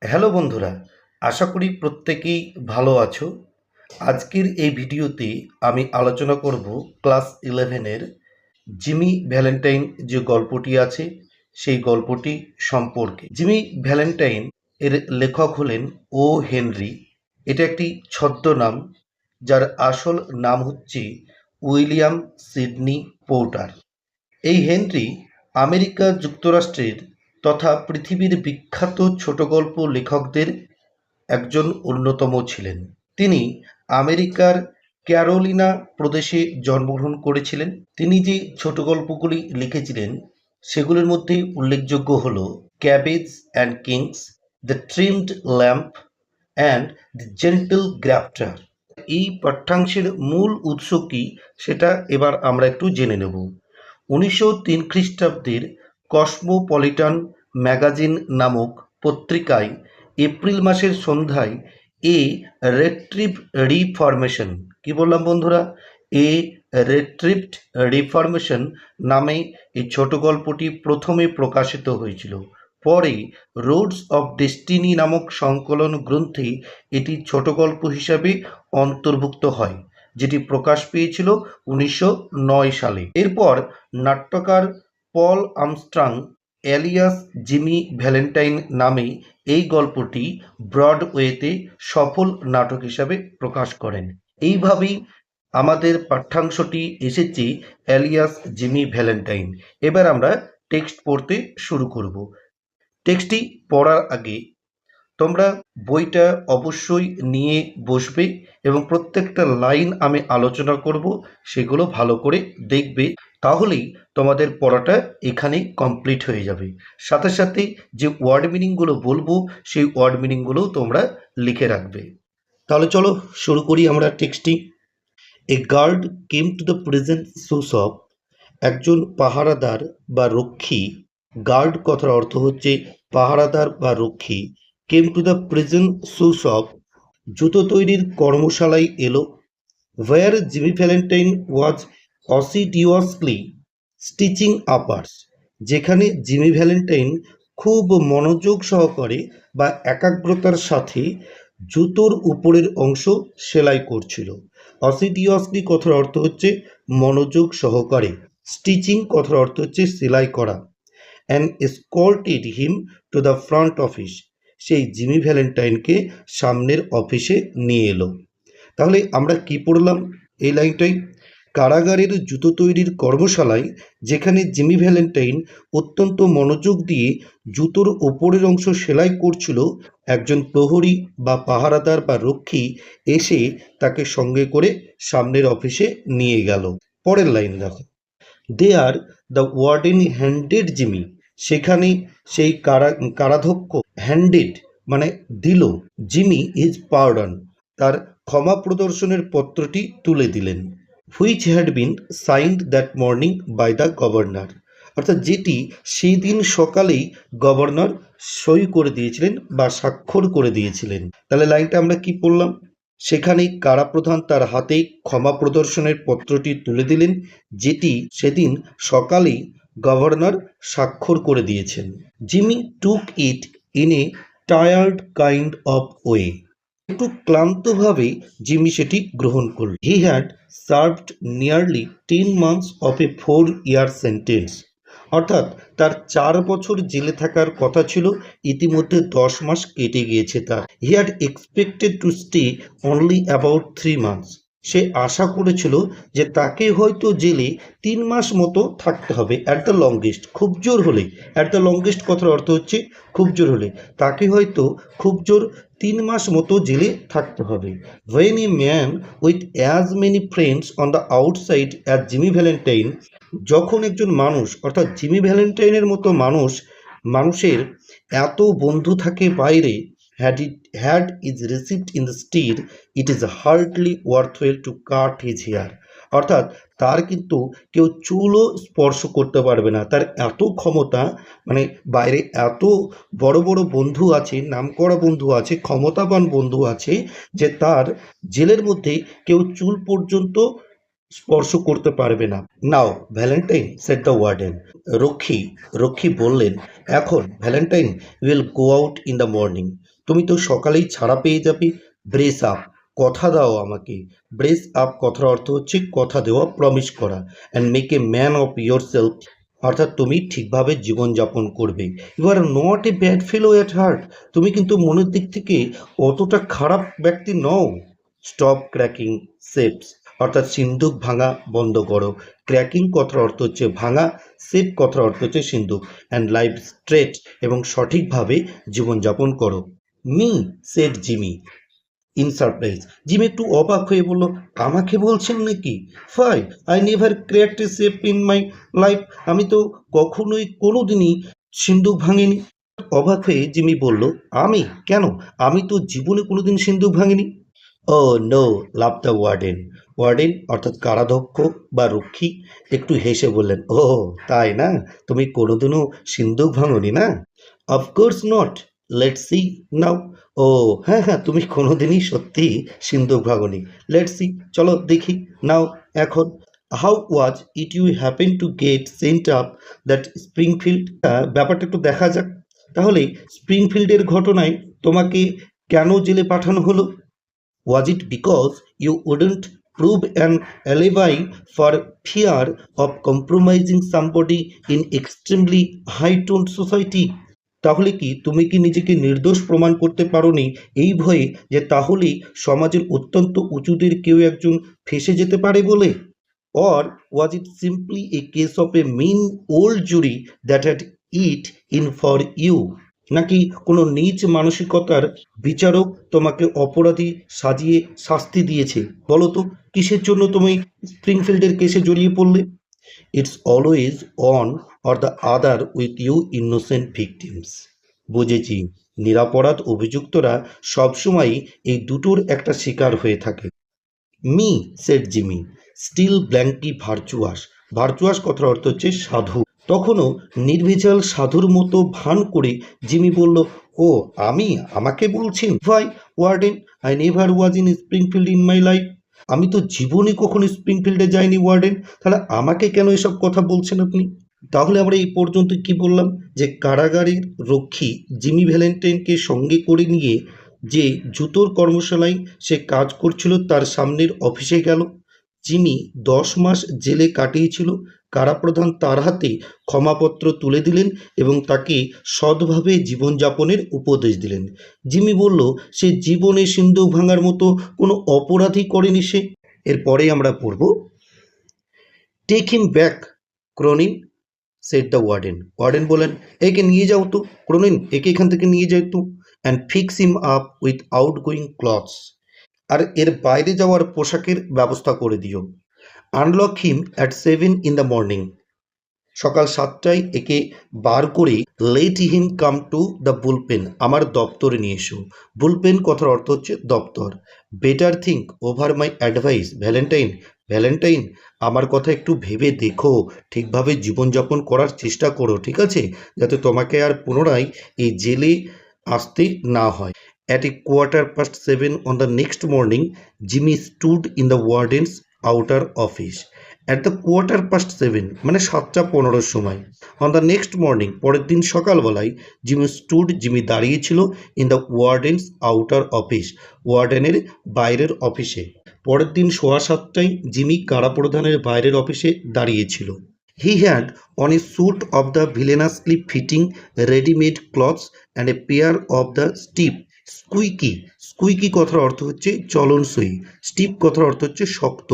Hello বন্ধুরা, আশা করি প্রত্যেকেই ভালো আছো। আজকের এই ভিডিওতে আমি আলোচনা করব ক্লাস 11-এর জিমি ভ্যালেন্টাইন যে গল্পটি আছে সেই গল্পটি সম্পর্কে। জিমি ভ্যালেন্টাইন এর লেখক হলেন ও হেনরি। এটা একটি ছদ্মনাম, যার আসল নাম হচ্ছে উইলিয়াম সিডনি পোর্টার। এই হেনরি আমেরিকা যুক্তরাষ্ট্রের তথা পৃথিবীর বিখ্যাত ছোটগল্প লেখকদের একজন অন্যতম ছিলেন। তিনি আমেরিকার ক্যারোলিনা প্রদেশে জন্মগ্রহণ করেছিলেন। তিনি যে ছোট গল্পগুলি লিখেছিলেন সেগুলির মধ্যে উল্লেখযোগ্য হল cabbage and kings, the trimmed lamp and the gentle grafter. এই পাঠ্যাংশের মূল উৎস কি সেটা এবার আমরা একটু জেনে নেব। 1903 খ্রিস্টাব্দের কসমোপলিটান ম্যাগাজিন নামক পত্রিকায় এপ্রিল মাসের সন্ধ্যায় এ রেট্রিভড রিফরমেশন, কি বললাম বন্ধুরা, এ রেট্রিভড রিফরমেশন নামে এই ছোট গল্পটি প্রথমে প্রকাশিত হয়েছিল। পরে রোডস অফ ডেস্টিনি নামক সংকলন গ্রন্থে এটি ছোট গল্প হিসাবে অন্তর্ভুক্ত হয়, যেটি প্রকাশ পেয়েছিল 1909 সালে। এরপর নাট্যকার পল আর্মস্ট্রং এলিয়াস জিমি ভ্যালেন্টাইন নামে এই গল্পটি ব্রডওয়েতে সফল নাটক হিসাবে প্রকাশ করেন। এইভাবেই আমাদের পাঠ্যাংশটি এসেছে এলিয়াস জিমি ভ্যালেন্টাইন। এবার আমরা টেক্সট পড়তে শুরু করব। টেক্সটটি পড়ার আগে তোমরা বইটা অবশ্যই নিয়ে বসবে এবং প্রত্যেকটা লাইন আমি আলোচনা করব, সেগুলো ভালো করে দেখবে, তাহলেই তোমাদের পড়াটা এখানে কমপ্লিট হয়ে যাবে। সাথে সাথে যে ওয়ার্ড মিনিংগুলো বলবো সেই ওয়ার্ড মিনিংগুলো তোমরা লিখে রাখবে। তাহলে চলো শুরু করি আমরা টেক্সটটি। A guard came to the present source of, একজন পাহারাদার বা রক্ষী, গার্ড কথার অর্থ হচ্ছে পাহারাদার বা রক্ষী, কেম to the present source of, জুতো তৈরির কর্মশালায় এলো, ওয়ার জিমি ভ্যালেন্টাইন ওয়াজ অসিডিউয়াসলি স্টিচিং আপার্স, যেখানে জিমি ভ্যালেন্টাইন খুব মনোযোগ সহকারে বা একাগ্রতার সাথে জুতোর উপরের অংশ সেলাই করছিল। অসিডিউয়াসলি কথার অর্থ হচ্ছে মনোযোগ সহকারে, স্টিচিং কথার অর্থ হচ্ছে সেলাই করা। And escorted him to the front office, সেই জিমি ভ্যালেন্টাইনকে সামনের অফিসে নিয়ে এলো। তাহলে আমরা কি পড়লাম এই লাইনটাই? কারাগারের জুতো তৈরির কর্মশালায় যেখানে জিমি ভ্যালেন্টাইন অত্যন্ত মনোযোগ দিয়ে জুতোর ওপরের অংশ সেলাই করছিল, একজন প্রহরী বা পাহারাদার বা রক্ষী এসে তাকে সঙ্গে করে সামনের অফিসে নিয়ে গেল। পরের লাইন দেখো, দেয়ার দ্য ওয়ার্ডেন হ্যান্ডেড জিমি, সেখানে সেই কারাধ্যক্ষ হ্যান্ডেড মানে দিল, জিমি ইজ পার্ডন, তার ক্ষমা প্রদর্শনের পত্রটি তুলে দিলেন। Which had been signed that morning by the governor, অর্থাৎ যেটি সেই দিন সকালেই গভর্নর সই করে দিয়েছিলেন বা স্বাক্ষর করে দিয়েছিলেন। তাহলে লাইনটা আমরা কি পড়লাম? সেখানেই কারাপ্রধান তার হাতে ক্ষমা প্রদর্শনের পত্রটি তুলে দিলেন, যেটি সেদিন সকালেই গভর্নর স্বাক্ষর করে দিয়েছেন। Jimmy took it in a tired kind of way, একটু ক্লান্তভাবে জিমি সেটি গ্রহণ করল। He had served nearly 10 months of A 4-year sentence, অর্থাৎ তার 4 বছর জেলে থাকার কথা ছিল, ইতিমধ্যে 10 মাস কেটে গিয়েছে তার। He had expected to stay only about 3 months, সে আশা করেছিল যে তাকে হয়তো জেলে 3 মাস মতো থাকতে হবে, অ্যাট দ্য লংগেস্ট, খুব জোর হলে। অ্যাট দ্য লংগেস্ট কথার অর্থ হচ্ছে খুব জোর হলে, তাকে হয়তো খুব জোর 3 মাস মতো জেলে থাকতে হবে। When a man with as many friends on the outside as Jimmy Valentine, যখন একজন মানুষ অর্থাৎ জিমি ভ্যালেন্টাইনের মতো মানুষের এত বন্ধু থাকে বাইরে, had is received in the steed, it is hardly worthwhile to cut his hair, অর্থাৎ তার কিন্তু কেউ চুলও স্পর্শ করতে পারবে না, তার এত ক্ষমতা, মানে বাইরে এত বড় বড় বন্ধু আছে, নামকরা বন্ধু আছে, ক্ষমতাবান বন্ধু আছে, যে তার জেলের মধ্যে কেউ চুল পর্যন্ত স্পর্শ করতে পারবে না। নাও ভ্যালেন্টাইন সেড দ্য ওয়ার্ডেন। রক্ষী রক্ষী বললেন, এখন Valentine will go out in the morning. তুমি তো সকালেই ছাড়া পেয়ে যাবে। ব্রেস আপ, কথা দাও আমাকে। ব্রেস আপ কথার অর্থ হচ্ছে কথা দেওয়া, প্রমিস করা। And make a man of yourself, অর্থাৎ তুমি ঠিকভাবে জীবনযাপন করবে। You are not a bad fellow at heart, তুমি কিন্তু মনের দিক থেকে অতটা খারাপ ব্যক্তি নও। স্টপ ক্র্যাকিং শেপস, অর্থাৎ সিন্দুক ভাঙা বন্ধ করো। ক্র্যাকিং কথার অর্থ হচ্ছে ভাঙা, শেপ কথার অর্থ হচ্ছে সিন্দুক। অ্যান্ড লাইফ স্ট্রেট, এবং সঠিকভাবে জীবনযাপন করো। Me said Jimmy in surprise. জিমি একটু অবাক হয়ে বলল, আমাকে বলছেন নাকি? Why I never cracked a shape in my life, আমি তো কখনোই কোনোদিনই সিন্দুক ভাঙিনি। অবাক হয়ে জিমি বলল, আমি কেন? আমি তো জীবনে কোনোদিন সিন্দুক ভাঙিনি। Oh no, love the warden. Warden অর্থাৎ কারাধ্যক্ষ বা রক্ষী একটু হেসে বললেন, ও তাই না, তুমি কোনোদিনও সিন্দুক ভাঙনি না? Of course not, let's see now. ও হ্যাঁ হ্যাঁ, তুমি কোনোদিনই সত্যি সিন্দুক ভাঙনি। লেটস সি, চলো দেখি নাও এখন। How was it you happen to get sent up that Springfield? ব্যাপারটা একটু দেখা যাক। তাহলে স্প্রিংফিল্ডের ঘটনায় তোমাকে কেন জেলে পাঠানো হলো? Was it because you wouldn't prove an alibi for fear of compromising somebody in extremely high-toned society? তাহলে কি তুমি কি নিজেকে নির্দোষ প্রমাণ করতে পারোনি এই ভয়ে যে তাহলেই সমাজের অত্যন্ত উঁচুদের কেউ একজন ফেঁসে যেতে পারে বলে? Or was it simply a case of a mean old jury that had it in for you? নাকি কোনো নীচ মানসিকতার বিচারক তোমাকে অপরাধী সাজিয়ে শাস্তি দিয়েছে? বলো তো, কিসের জন্য তুমি স্প্রিংফিল্ডের কেসে জড়িয়ে পড়লে? It's always one or the other with you innocent victims. বুঝেছি, নিরপরাধ অভিযুক্তরা সবসময়ই এই দুটোর একটা শিকার হয়ে থাকে। Me said Jimmy still blankly virtuous. Virtuous কথার অর্থ হচ্ছে সাধু। তখনও নির্ভেজাল সাধুর মতো ভান করে জিমি বলল, ও আমি, আমাকে বলছেন? ভাই warden, I never was in Springfield in my life. আমি তো জীবনে কখনো স্প্রিংফিল্ডে যাইনি ওয়ার্ডেন, তাহলে আমাকে কেন এসব কথা বলছেন আপনি? তাহলে আমরা এই পর্যন্ত কি বললাম? যে কারাগারের রক্ষী জিমি ভ্যালেন্টাইনকে সঙ্গে করে নিয়ে যে জুতোর কর্মশালায় সে কাজ করছিল তার সামনের অফিসে গেল। জিমি 10 মাস জেলে কাটিয়েছিল। কারাপ্রধান তার হাতে ক্ষমাপত্র তুলে দিলেন এবং তাকে সৎভাবে জীবনযাপনের উপদেশ দিলেন। জিমি বলল, সে জীবনে সিন্দুক ভাঙার মতো কোনো অপরাধী করেনি সে। এরপরে আমরা পড়ব, take him back Cronin said the warden. Warden বলেন, একে নিয়ে যাও তো ক্রোনিন, একে এখান থেকে নিয়ে যাও তো। And fix him up with outgoing clothes, আর এর বাইরে যাওয়ার পোশাকের ব্যবস্থা করে দিও। Unlock him at 7 in the morning, সকাল 7টায় একে বার করে let him come to the bullpen, আমার দপ্তরে নিয়ে এসো। বুলপেন কথার অর্থ হচ্ছে দপ্তর। Better think over my advice Valentine. Valentine, আমার কথা একটু ভেবে দেখো, ঠিকভাবে জীবনযাপন করার চেষ্টা করো, ঠিক আছে, যাতে তোমাকে আর পুনরায় এই জেলে আসতে না হয়। At a 7:15 on the next morning, Jimmy stood in the warden's outer office. At the 7:15 মানে 7:15 সময়, on the next morning পরের দিন সকালবেলায়, জিমি দাঁড়িয়েছিল in the warden's outer office, ওয়ার্ডেনের বাইরের অফিসে। পরের দিন 7:15 জিমি কারাপ্রধানের বাইরের অফিসে দাঁড়িয়েছিল। He had on a suit of the villainously fitting ready-made clothes and a pair of the stiff স্কুইকি। স্কুইকি কথার অর্থ হচ্ছে চলনসই, স্টিপ কথার অর্থ হচ্ছে শক্ত।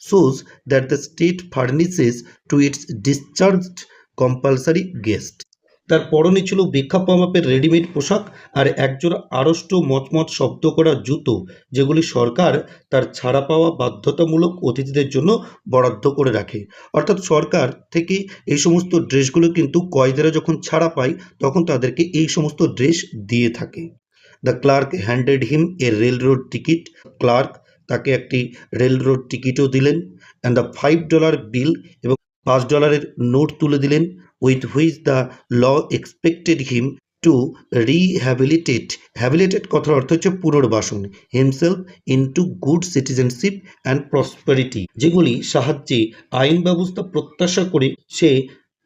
shows that the state furnishes to its discharged compulsory guest, তার পরনে ছিল বিখ্যাত মাপের রেডিমেড পোশাক আর একজোড়া আড়ষ্ট মচমচ শব্দ করা জুতো, যেগুলি সরকার তার ছাড়া পাওয়া বাধ্যতামূলক অতিথিদের জন্য বরাদ্দ করে রাখে। অর্থাৎ সরকার থেকে এই সমস্ত ড্রেসগুলো কিন্তু কয়েদিরা যখন ছাড়া পায় তখন তাদেরকে এই সমস্ত ড্রেস দিয়ে থাকে। The clerk handed him a railroad ticket, clerk তাকে একটি রেল রোড টিকিটও দিলেন। অ্যান্ড দ্য $5 বিল, এবং $5 নোট তুলে দিলেন। With which the law expected him to rehabilitate, habilitate কথার অর্থ হচ্ছে পুনর্বাসন, himself into good citizenship and prosperity, যেগুলি সাহায্যে আইন ব্যবস্থা প্রত্যাশা করে সে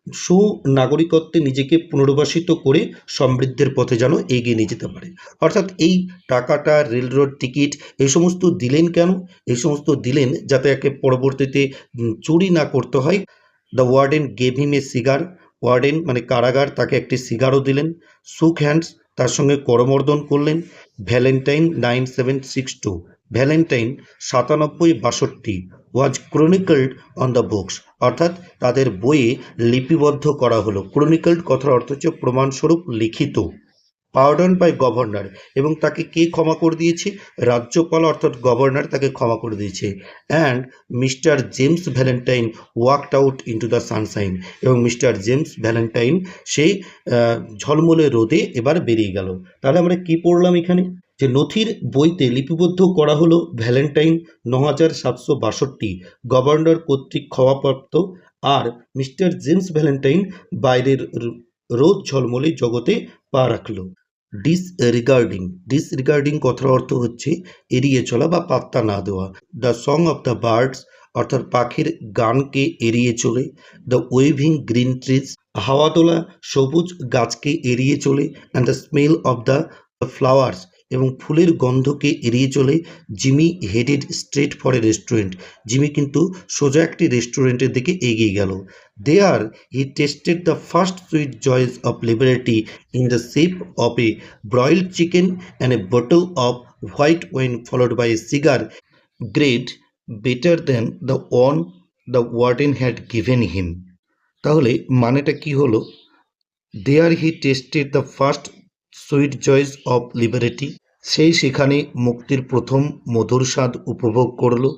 সুনাগরিকত্বে নিজেকে পুনর্বাসিত করে সমৃদ্ধের পথে যেন এগিয়ে নিয়ে যেতে পারে। অর্থাৎ এই টাকাটা, রেল রোড টিকিট, এই সমস্ত দিলেন কেন? এই সমস্ত দিলেন যাতে একে পরবর্তীতে চুরি না করতে হয়। The warden gave him A cigar, warden মানে কারাগার, তাকে একটি সিগারও দিলেন। সুক হ্যান্ডস, তার সঙ্গে করমর্দন করলেন। Valentine 9762, Valentine 9762 was chronicled on the books, অর্থাৎ তাদের বইয়ে লিপিবদ্ধ করা হলো। ক্রনিকলড কথার অর্থ হচ্ছে প্রমাণস্বরূপ লিখিত। পার্ডন বাই গভর্নর, এবং তাকে কে ক্ষমা করে দিয়েছে? রাজ্যপাল অর্থাৎ গভর্নর তাকে ক্ষমা করে দিয়েছে। And mister James Valentine walked out into the Sunshine, এবং মিস্টার জেমস ভ্যালেন্টাইন সেই ঝলমলে রোদে এবার বেরিয়ে গেল। তাহলে আমরা কি পড়লাম এখানে? যে নথির বইতে লিপিবদ্ধ করা হলো ভ্যালেন্টাইন 9762 গভর্নর কর্তৃক ক্ষমাপ্রাপ্ত, আর মিস্টার জেমস ভ্যালেন্টাইন বাইরের রোদ ঝলমলে জগতে পা রাখল। ডিসরিগার্ডিং, ডিসরিগার্ডিং কথার অর্থ হচ্ছে এড়িয়ে চলা বা পাত্তা না দেওয়া। The song of the birds, অর্থাৎ পাখির গানকে এড়িয়ে চলে। দ্য ওয়েভিং গ্রিন ট্রিজ, হাওয়া তোলা সবুজ গাছকে এড়িয়ে চলে। And the smell of the flowers, এবং ফুলের গন্ধকে এড়িয়ে চলে। Jimmy headed straight for a restaurant, Jimmy কিন্তু সোজা একটি রেস্টুরেন্টের দিকে এগিয়ে গেল। There he tasted the first sweet joys of liberty in the shape of a broiled chicken and a bottle of white wine followed by a cigar, great better than the one the warden had given him. তাহলে মানেটা কি হলো? There he tasted the first sweet joys of liberty, সেই সেখানে মুক্তির প্রথম মধুর স্বাদ উপভোগ করলো।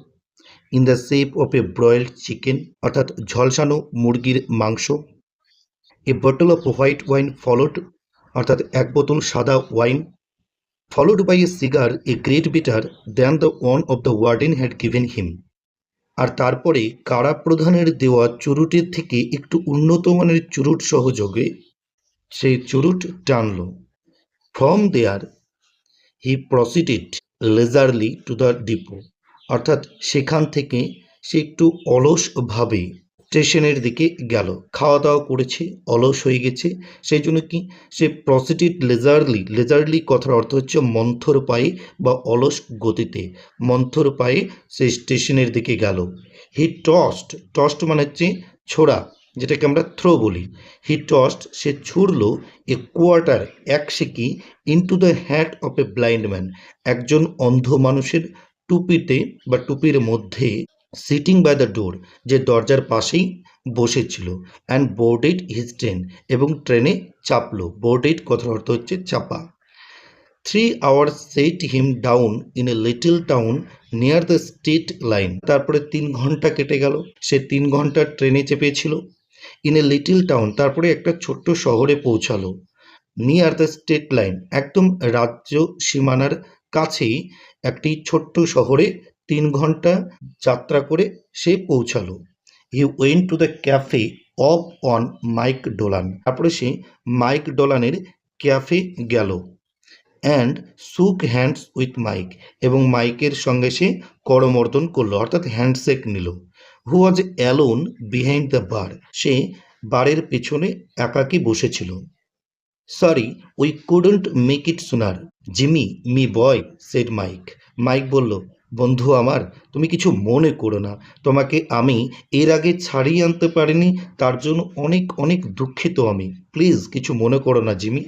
In the shape of a broiled chicken, অর্থাৎ ঝলসানো মুরগির মাংস। A bottle of white wine followed, অর্থাৎ এক বোতল সাদা ওয়াইন। Followed by a cigar a great better than the one of the warden had given him, আর তারপরে কারা প্রধানের দেওয়া চুরুটের থেকে একটু উন্নত মানের চুরুট সহযোগে সেই চুরুট টানল। From there he proceeded leisurely to the depot, অর্থাৎ সেখান থেকে সে একটু অলসভাবে স্টেশনের দিকে গেল। খাওয়া দাওয়া করেছে, অলস হয়ে গেছে, সেই জন্য কি সে প্রসিডেড লেজারলি, লেজারলি কথার অর্থ হচ্ছে মন্থর পায়ে বা অলস গতিতে, মন্থর পায়ে সে স্টেশনের দিকে গেল। হি টস্ট, টস্ট মানে হচ্ছে ছোড়া, যেটাকে আমরা থ্রো বলি। হি টস্ট, সে ছুড়ল এ কোয়ার্টার, এক সিকি, into the hat of a blind man, একজন অন্ধ মানুষের টুপিতে বা টুপির মধ্যে। সিটিং বাই দ্য ডোর, যে দরজার পাশেই বসেছিল। অ্যান্ড বোর্ডেড হিজ ট্রেন, এবং ট্রেনে চাপলো। বোর্ডেড কথার অর্থ হচ্ছে চাপা। 3 hours set him down in a little town near the state line, তারপরে 3 ঘন্টা কেটে গেল, সে 3 ঘন্টা ট্রেনে চেপেছিল। ইন এ লিটল টাউন, তারপরে একটা ছোট্ট শহরে পৌঁছালো। নিয়ার দ্য স্টেট লাইন, একদম রাজ্য সীমানার কাছেই একটি ছোট্ট শহরে 3 ঘন্টা যাত্রা করে সে পৌঁছালো। He went to the cafe of on Mike Dolan, তারপরে সে মাইক ডোলানের ক্যাফে গেল। And shook hands with Mike, এবং মাইকের সঙ্গে সে করমর্দন করলো, অর্থাৎ হ্যান্ডশেক নিল। Who was alone behind the bar, সে বারের পেছনে একাকী বসেছিল। Sorry we couldn't make it sooner, Jimmy me boy said Mike, Mike বলল, বন্ধু আমার, তুমি কিছু মনে করো না, তোমাকে আমি এর আগে ছাড়িয়ে আনতে পারিনি, তার জন্য অনেক অনেক দুঃখিত আমি, প্লিজ কিছু মনে করো না Jimmy.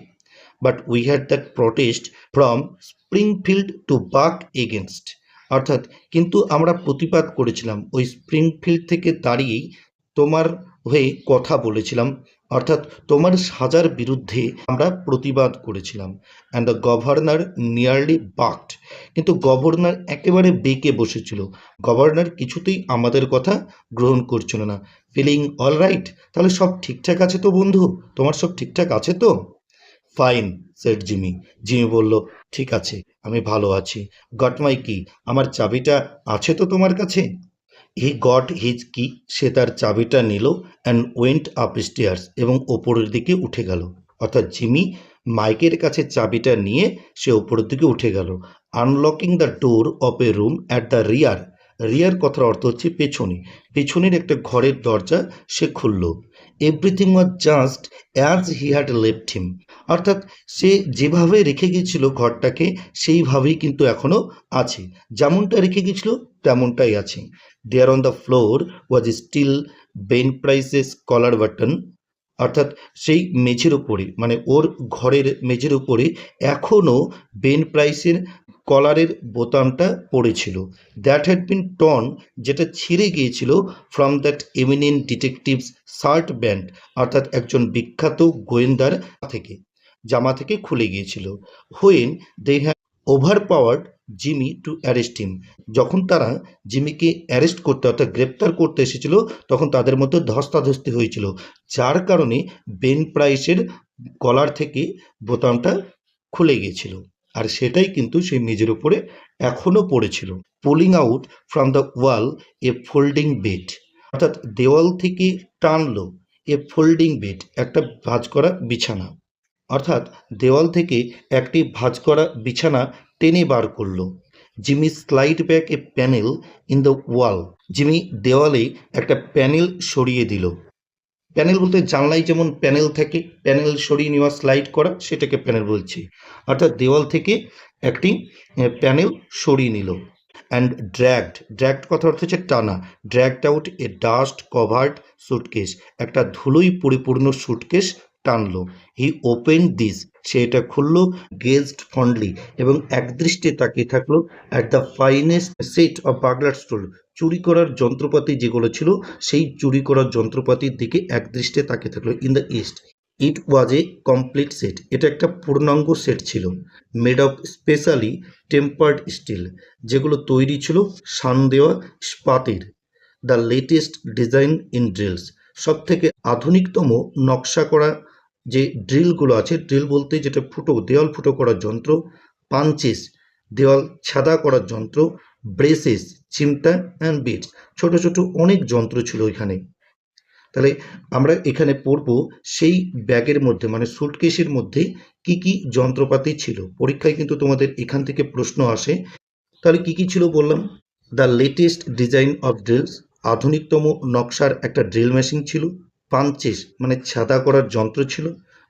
But we had that protest from Springfield to buck against, অর্থাৎ কিন্তু আমরা প্রতিবাদ করেছিলাম, ওই স্প্রিংফিল্ড থেকে দাঁড়িয়েই তোমার হয়ে কথা বলেছিলাম, অর্থাৎ তোমার সাজার বিরুদ্ধে আমরা প্রতিবাদ করেছিলাম। অ্যান্ড দ্য গভর্নর নিয়ারলি বাকড, কিন্তু গভর্নর একেবারে বেঁকে বসেছিল, গভর্নর কিছুতেই আমাদের কথা গ্রহণ করছিল না। ফিলিং অল রাইট, তাহলে সব ঠিকঠাক আছে তো বন্ধু, তোমার সব ঠিকঠাক আছে তো? ফাইন সেড জিমি, জিমি বলল, ঠিক আছে, আমি ভালো আছি। গট মাই কি, আমার চাবিটা আছে তো তোমার কাছে? হি গট হিজ কি, সে তার চাবিটা নিল। অ্যান্ড ওয়েন্ট আপ স্টেয়ার্স, এবং ওপরের দিকে উঠে গেল, অর্থাৎ জিমি মাইকের কাছে চাবিটা নিয়ে সে উপরের দিকে উঠে গেল। Unlocking the door of a room at the rear, rear কথার অর্থ হচ্ছে পেছনে, পেছনের একটা ঘরের দরজা সে খুলল। Everything was just as he had left হিম, অর্থাৎ সে যেভাবে রেখে গিয়েছিল ঘরটাকে সেইভাবেই কিন্তু এখনও আছে, যেমনটা রেখে গিয়েছিল তেমনটাই আছে। There on the floor was still Ben Price's collar button, অর্থাৎ সেই মেঝের উপরে, মানে ওর ঘরের মেঝের উপরে এখনও বেন প্রাইসের কলারের বোতামটা পড়েছিল। দ্যাট হ্যাড বিন টর্ন, যেটা ছিঁড়ে গিয়েছিল from that eminent detective's shirt band, অর্থাৎ একজন বিখ্যাত গোয়েন্দার থেকে, জামা থেকে খুলে গিয়েছিল। When they had overpowered Jimmy to arrest him, যখন তারা জিমিকে অ্যারেস্ট করতে অর্থাৎ গ্রেপ্তার করতে এসেছিল তখন তাদের মধ্যে ধস্তাধস্তি হয়েছিল, যার কারণে বেন প্রাইসের কলার থেকে বোতামটা খুলে গিয়েছিল, আর সেটাই কিন্তু সেই মেঝের উপরে এখনও পড়েছিল। Pulling out from the wall a folding bed, অর্থাৎ দেওয়াল থেকে টানলো এ ফোল্ডিং বেড, একটা ভাঁজ করা বিছানা, অর্থাৎ দেওয়াল থেকে একটি ভাঁজ করা বিছানা টেনে বার করলো। Jimmy slide back A panel in the wall, Jimmy দেওয়ালে একটা প্যানেল সরিয়ে দিল। প্যানেল বলতে জানলায় যেমন প্যানেল থাকে, প্যানেল সরিয়ে নেওয়া, স্লাইড করা, সেটাকে প্যানেল বলছি, অর্থাৎ দেওয়াল থেকে একটি প্যানেল সরিয়ে নিল। অ্যান্ড ড্র্যাগড, ড্র্যাগড কথা অর্থ হচ্ছে টানা, dragged out a dust covered suitcase, একটা ধুলোই পরিপূর্ণ সুটকেস টানলো। হি ওপেন দিস, সে এটা খুললো। গেজড ফন্ডলি, এবং একদৃষ্টে তাকিয়ে থাকলো। At the finest set of burglar's tools, চুরি করার যন্ত্রপাতি যেগুলো ছিল সেই চুরি করার যন্ত্রপাতির দিকে একদৃষ্টে তাকিয়ে থাকলো। In the east it was a complete set, এটা একটা পূর্ণাঙ্গ সেট ছিল। Made of specially tempered steel, যেগুলো তৈরি ছিল শান দেওয়া ইস্পাতের। The latest design in drills, সব থেকে আধুনিকতম নকশা করা যে ড্রিলগুলো আছে, ড্রিল বলতে যেটা ফুটো, দেওয়াল ফুটো করার যন্ত্র। পাঞ্চেস, দেওয়াল ছাদা করার যন্ত্র। ব্রেসেস, চিমটা, অ্যান্ড বিটস, ছোট ছোট অনেক যন্ত্র ছিল এখানে। তাহলে আমরা এখানে পড়ব সেই ব্যাগের মধ্যে, মানে সুটকেসের মধ্যে কি কি যন্ত্রপাতি ছিল। পরীক্ষায় কিন্তু তোমাদের এখান থেকে প্রশ্ন আসে। তাহলে কি কি ছিল বললাম। The latest design of drills, আধুনিকতম নকশার একটা ড্রিল মেশিন ছিল। পাঞ্চেস মানে ছাদা করার যন্ত্র ছিল।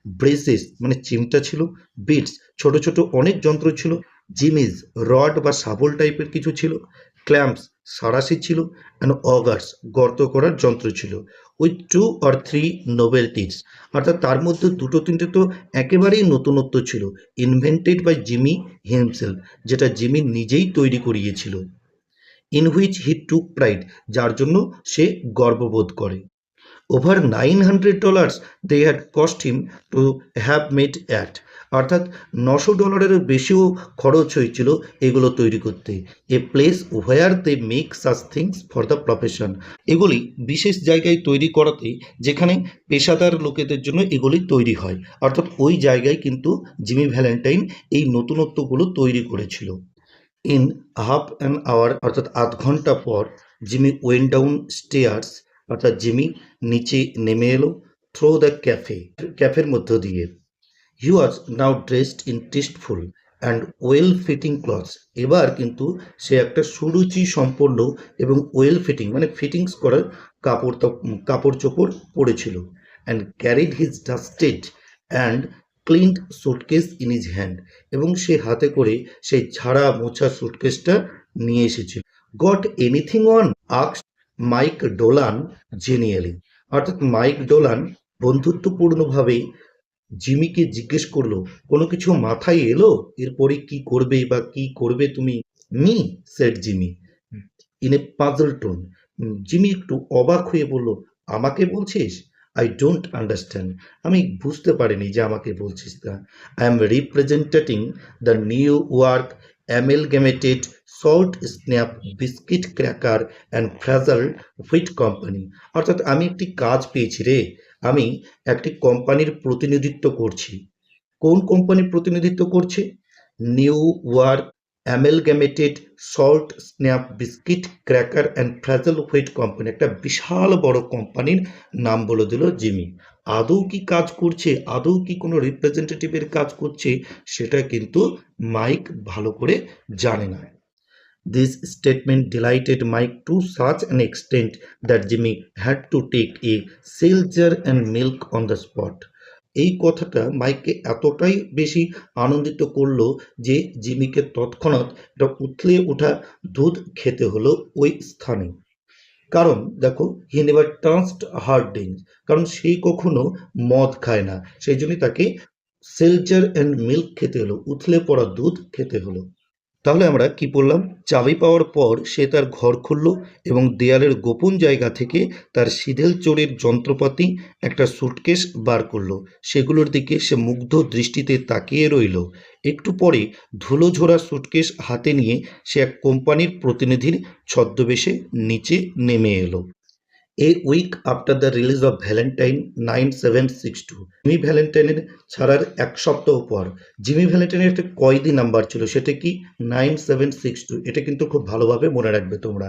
ব্রেসেস মানে চিমটা ছিল। বিটস ছোট ছোট অনেক যন্ত্র ছিল। জিমিজ রড বা শাবল টাইপের কিছু ছিল। ক্ল্যাম্পস সাঁড়াশি ছিল। অ্যান্ড অগার্স গর্ত করার যন্ত্র ছিল। উইথ 2 or 3 নোভেলটিস, অর্থাৎ তার মধ্যে দুটো তিনটে তো একেবারেই নতুনত্ব ছিল। ইনভেন্টেড বাই জিমি হিমসেলফ, যেটা জিমি নিজেই তৈরি করিয়েছিল। In which he took pride, যার জন্য সে গর্ববোধ করে। Over $900 they had cost him to have made at, অর্থাৎ $900 বেশিও খরচ হয়েছিল এগুলো তৈরি করতে। A place where they make such things for the profession, এগুলি বিশেষ জায়গায় তৈরি করাতে যেখানে পেশাদার লোকেদের জন্য এগুলি তৈরি হয়, অর্থাৎ ওই জায়গায় কিন্তু জিমি ভ্যালেন্টাইন এই নতুনত্বগুলো তৈরি করেছিল। ইন হাফ অ্যান আওয়ার, অর্থাৎ আধ ঘন্টা পর, জিমি ওয়েন ডাউন স্টেয়ার্স, অর্থাৎ জিমি নিচে নেমে এলো। থ্রো দ্য ক্যাফে, ক্যাফের মধ্য দিয়ে। He was now dressed in tasteful and well fitting clothes, এবার কিন্তু সে একটা সুরুচি সম্পন্ন এবং ওয়েল ফিটিং মানে ফিটিংস করার কাপড় চোপড় পরেছিল। And carried his dusted and cleaned suitcase in his hand, এবং সে হাতে করে সেই ঝাড়া মোছা সুটকেসটা নিয়ে এসেছিল। Got anything on asked Mike Dolan genially, অর্থাৎ মাইক ডোলান বন্ধুত্বপূর্ণভাবে জিমিকে জিজ্ঞেস করলো, কোনো কিছু মাথায় এলো এরপরে কি করবে বা কি করবে তুমি? Me said Jimmy in a puzzle tone, Jimmy একটু অবাক হয়ে বলল, আমাকে বলছিস? আই ডোন্ট আন্ডারস্ট্যান্ড, আমি বুঝতে পারিনি যে আমাকে বলছিস তা। I am representing the New York amalgamated salt snap biscuit cracker and frazzle wheat company, অর্থাৎ আমি একটি কাজ পেয়েছি রে, আমি একটি কোম্পানির প্রতিনিধিত্ব করছি। কোন কোম্পানির প্রতিনিধিত্ব করছে? New York amalgamated salt snap biscuit cracker and frazzle wheat company, একটা বিশাল বড় কোম্পানির নাম বলে দিল জিমি। আদৌ কি কাজ করছে, আদৌ কি কোনো রিপ্রেজেন্টেটিভের কাজ করছে, সেটা কিন্তু মাইক ভালো করে জানে না। This statement delighted Mike to such an extent that Jimmy had to take a silver and milk on the spot. এই কথাটা মাইককে এতটাই বেশি আনন্দিত করলো যে জিমিকে তৎক্ষণাৎ একটা উথলে ওঠা দুধ খেতে হলো ওই স্থানে। কারণ দেখো, he never touched hard drinks, কারণ সে কখনো মদ খায় না, সেই জন্যই তাকে সেলচার অ্যান্ড মিল্ক খেতে হলো, উথলে পড়া দুধ খেতে হলো। তাহলে আমরা কি বললাম, চাবি পাওয়ার পর সে তার ঘর খুলল এবং দেয়ালের গোপন জায়গা থেকে তার সিঁধেল চোরের যন্ত্রপাতি একটা সুটকেস বার করলো। সেগুলোর দিকে সে মুগ্ধ দৃষ্টিতে তাকিয়ে রইল। একটু পরে ধুলোঝোড়া সুটকেস হাতে নিয়ে সে এক কোম্পানির প্রতিনিধির ছদ্মবেশে নিচে নেমে এলো। A week after the release of Valentine 9762, Jimmy ভ্যালেন্টাইনের ছাড়ার এক সপ্তাহ পর, জিমি ভ্যালেন্টাইনের একটা কয়েদি নাম্বার ছিল, সেটা কি 9762। এটা কিন্তু খুব ভালোভাবে মনে রাখবে তোমরা।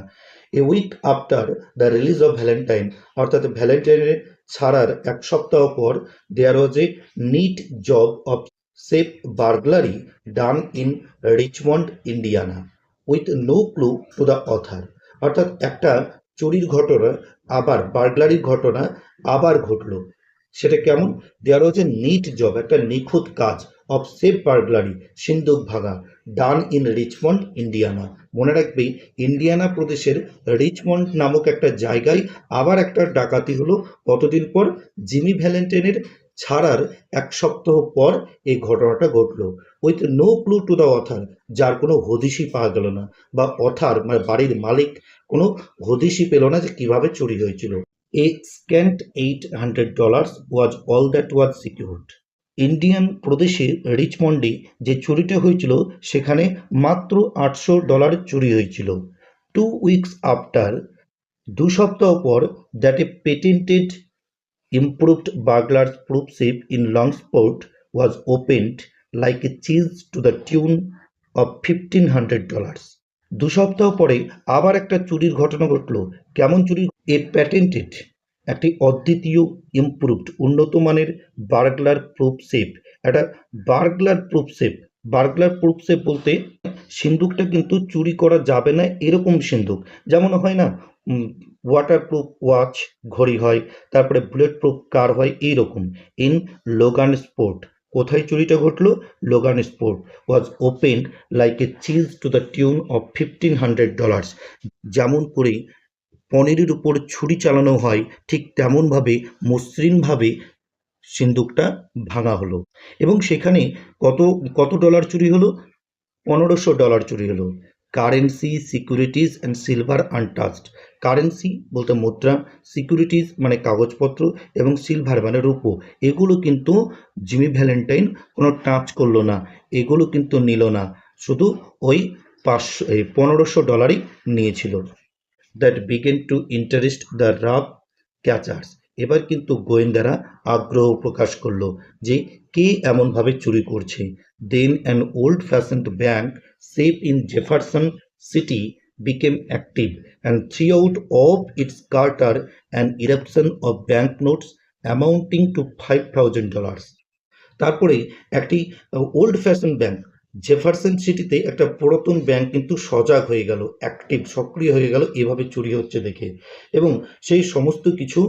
A week after the release of Valentine, অর্থাৎ ভ্যালেন্টাইনের ছাড়ার এক সপ্তাহ পর, there was a neat job of safe burglary done in Richmond Indiana with no clue to the author. অর্থাৎ একটা চুরির ঘটনা আবার, বার্গলারির ঘটনা আবার ঘটলো। সেটা কেমন? দেয়ার ওয়াজ এ নিট জব, একটা নিখুঁত কাজ, অফ সেফ বার্গলারি, সিন্দুক ভাঙা, ডান ইন রিচমন্ড ইন্ডিয়ানা। মনে রাখবে, ইন্ডিয়ানা প্রদেশের রিচমন্ড নামক একটা জায়গায় আবার একটা ডাকাতি হলো। কতদিন পর? জিমি ভ্যালেন্টাইনের ছাড়ার এক সপ্তাহ পর এই ঘটনাটা ঘটলো। With no clue to the author, যার কোনো হদিশই পাওয়া গেল না, বা অথার মানে বাড়ির মালিক কোনো হদিশই পেল না যে কিভাবে চুরি হয়েছিল। এ স্ক্যান্ট $800 was all that was secured. Indian প্রদেশে রিচমন্ডে যে চুরিটা হয়েছিল সেখানে মাত্র $800 চুরি হয়েছিল। 2 weeks আফটার, 2 সপ্তাহ পর, that a patented improved burglar's proof safe in Longsport was opened like a cheese to the tune of $1,500. 2 সপ্তাহ পরে আবার একটা চুরির ঘটনা ঘটলো। কেমন চুরি? এ প্যাটেন্টেড, একটি অদ্বিতীয়, ইমপ্রুভড, উন্নত মানের বার্গলার প্রুফ সেফ, একটা বার্গলার প্রুফ সেফ। বার্গলার প্রুফ সেফ বলতে সিন্দুকটা কিন্তু চুরি করা যাবে না এরকম সিন্দুক, যেমন হয় না ওয়াটারপ্রুফ ওয়াচ, ঘড়ি হয়, তারপরে বুলেট প্রুফ কার হয়, এইরকম। ইন লোগান স্পোর্ট, কোথায় চুরিটা ঘটলো? Logan sport. Was open like a cheese to the tune of $1,500। যেমন করে পনিরের উপর ছুরি চালানো হয়, ঠিক তেমনভাবে মসৃণভাবে সিন্দুকটা ভাঙা হলো। এবং সেখানে কত কত ডলার চুরি হলো? $1,500 চুরি হলো। Currency, securities and silver untouched. Currency বলতে মুদ্রা, সিকিউরিটিজ মানে কাগজপত্র, এবং সিলভার মানে রূপো, এগুলো কিন্তু জিমি ভ্যালেন্টাইন কোনো টাচ করলো না, এগুলো কিন্তু নিল না, শুধু ওই $1,500 নিয়েছিল। That began to interest the rough catchers. এবার কিন্তু গোয়েন্দারা আগ্রহ প্রকাশ করলো যে কে এমনভাবে চুরি করছে। Then an old fashioned bank safe in Jefferson City became active and throughout of its charter an eruption of banknotes amounting to $5,000. তারপরে একটি ওল্ড ফ্যাশন ব্যাংক, জেফারসন সিটিতে একটা পুরাতন ব্যাংক কিন্তু সজাগ হয়ে গেল, অ্যাক্টিভ, সক্রিয় হয়ে গেল এভাবে চুরি হচ্ছে দেখে, এবং সেই সমস্ত কিছু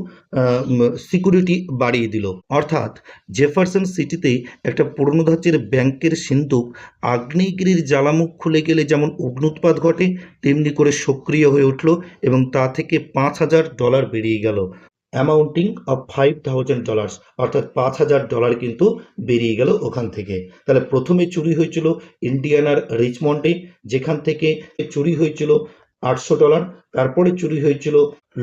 সিকিউরিটি বাড়িয়ে দিল। অর্থাৎ জেফারসন সিটিতে একটা পুরনো ধাঁচের ব্যাংকের সিন্দুক আগ্নেয়গিরির জ্বালামুখ খুলে গেলে যেমন অগ্নুৎপাত ঘটে, তেমনি করে সক্রিয় হয়ে উঠল এবং তা থেকে $5,000 বেরিয়ে গেল। অ্যামাউন্টিং অফ $5,000, অর্থাৎ $5,000 কিন্তু বেরিয়ে গেল ওখান থেকে। তাহলে প্রথমে চুরি হয়েছিল ইন্ডিয়ানার রিচমন্ডে, যেখান থেকে চুরি হয়েছিল $800। তারপরে চুরি হয়েছিল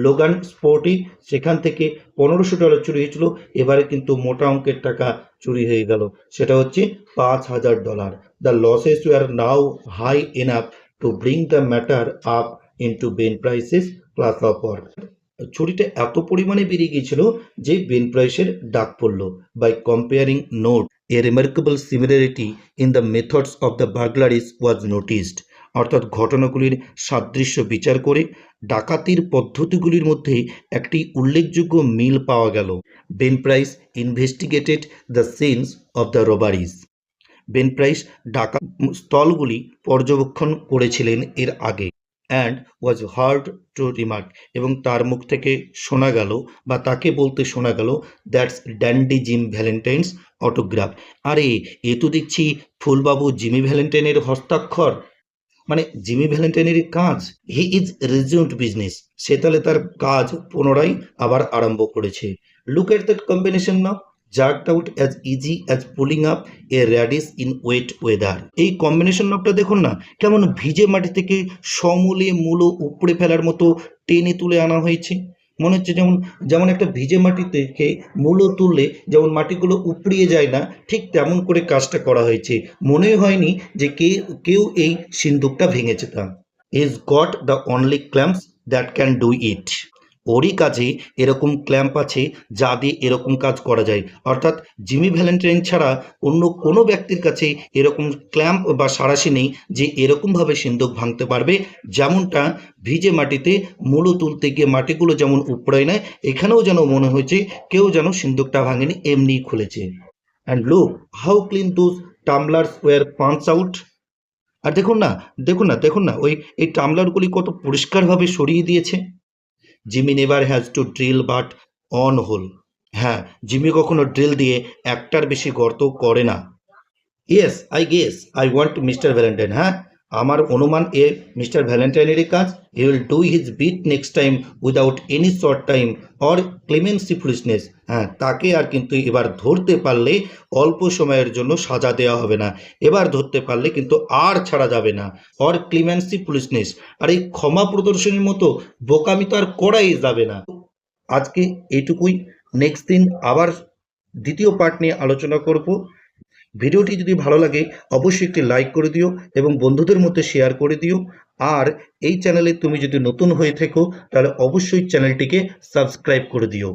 লোগান স্পোর্টে, সেখান থেকে $1,500 চুরি হয়েছিল। এবারে কিন্তু মোটা অঙ্কের টাকা চুরি হয়ে গেল, সেটা হচ্ছে $5,000। The losses were now high enough to bring the matter up into Ben Price's class of work. চুরিটা এত পরিমাণে বেড়ে গিয়েছিল যে বেন প্রাইসের ডাক পড়ল। By comparing notes, a remarkable similarity in the methods of the burglaries was noticed. অর্থাৎ ঘটনাগুলির সাদৃশ্য বিচার করে ডাকাতির পদ্ধতিগুলির মধ্যে একটি উল্লেখযোগ্য মিল পাওয়া গেল। Ben Price investigated the scenes of the robberies. Ben Price ডাকাত স্থলগুলি পর্যবেক্ষণ করেছিলেন এর আগে। And was heard to remark, এবং তার মুখ থেকে শোনা গেল বা তাকে বলতে শোনা গেল, that's dandy gym Valentine's autograph. আরে এ তো দেখছি ফুলবাবু জিমি ভ্যালেন্টাইনের হস্তাক্ষর, মানে জিমি ভ্যালেন্টাইনের কাজ। হি ইজ রিজিউমড বিজনেস, সে তাহলে তার কাজ পুনরায় আবার আরম্ভ করেছে। Look at that combination now, jerked out as easy as pulling up a radish in wet weather. এই কম্বিনেশন নামটা দেখুন না, কেমন ভিজে মাটি থেকে সমূলে মূলো উপড়ে ফেলার মতো টেনে তুলে আনা হয়েছে। মনে হচ্ছে যেমন যেমন একটা ভিজে মাটি থেকে মূলো তুললে যেমন মাটিগুলো উপড়িয়ে যায় না, ঠিক তেমন করে কাজটা করা হয়েছে। মনে হয়নি যে কেউ এই সিন্দুকটা ভেঙেছে। তা is got the only ক্ল্যাম্পস that can do it. ওরই কাছে এরকম ক্ল্যাম্প আছে যা দিয়ে এরকম কাজ করা যায়। অর্থাৎ জিমি ভ্যালেন্টাইন ছাড়া অন্য কোনো ব্যক্তির কাছে এরকম ক্ল্যাম্প বা সাঁড়াশি নেই যে এরকমভাবে সিন্দুক ভাঙতে পারবে। যেমনটা ভিজে মাটিতে মূলো তুলতে গিয়ে মাটিগুলো যেমন উপড়ায় নেয়, এখানেও যেন মনে হয়েছে কেউ যেন সিন্দুকটা ভাঙেনি, এমনিই খুলেছে। And look how clean those tumblers were punch out. আর দেখুন না ওই এই টামলারগুলি কত পরিষ্কারভাবে সরিয়ে দিয়েছে। Jimmy never has to drill but one hole. হ্যাঁ, জিমি কখনো ড্রিল দিয়ে একটার বেশি গর্ত করে না। Yes I guess I want Mister Valentine. হ্যাঁ, আমার অনুমান এ মিস্টার ভ্যালেন্টাইনেরই কাজ। He will do his bit next time without any short time or clemency foolishness. হ্যাঁ, তাকে আর কিন্তু এবার ধরতে পারলে অল্প সময়ের জন্য সাজা দেওয়া হবে না, এবার ধরতে পারলে কিন্তু আর ছাড়া যাবে না। অর ক্লেমেন্সি ফুলিশনেস, আর এই ক্ষমা প্রদর্শনীর মতো বোকামি তো আর করাই যাবে না। আজকে এইটুকুই, নেক্সট দিন আবার দ্বিতীয় পার্ট নিয়ে আলোচনা করব। ভিডিওটি যদি ভালো লাগে অবশ্যই একটি লাইক করে দিও এবং বন্ধুদের মধ্যে শেয়ার করে দিও। আর এই চ্যানেলে তুমি যদি নতুন হয়ে থাকো তাহলে অবশ্যই চ্যানেলটিকে সাবস্ক্রাইব করে দিও।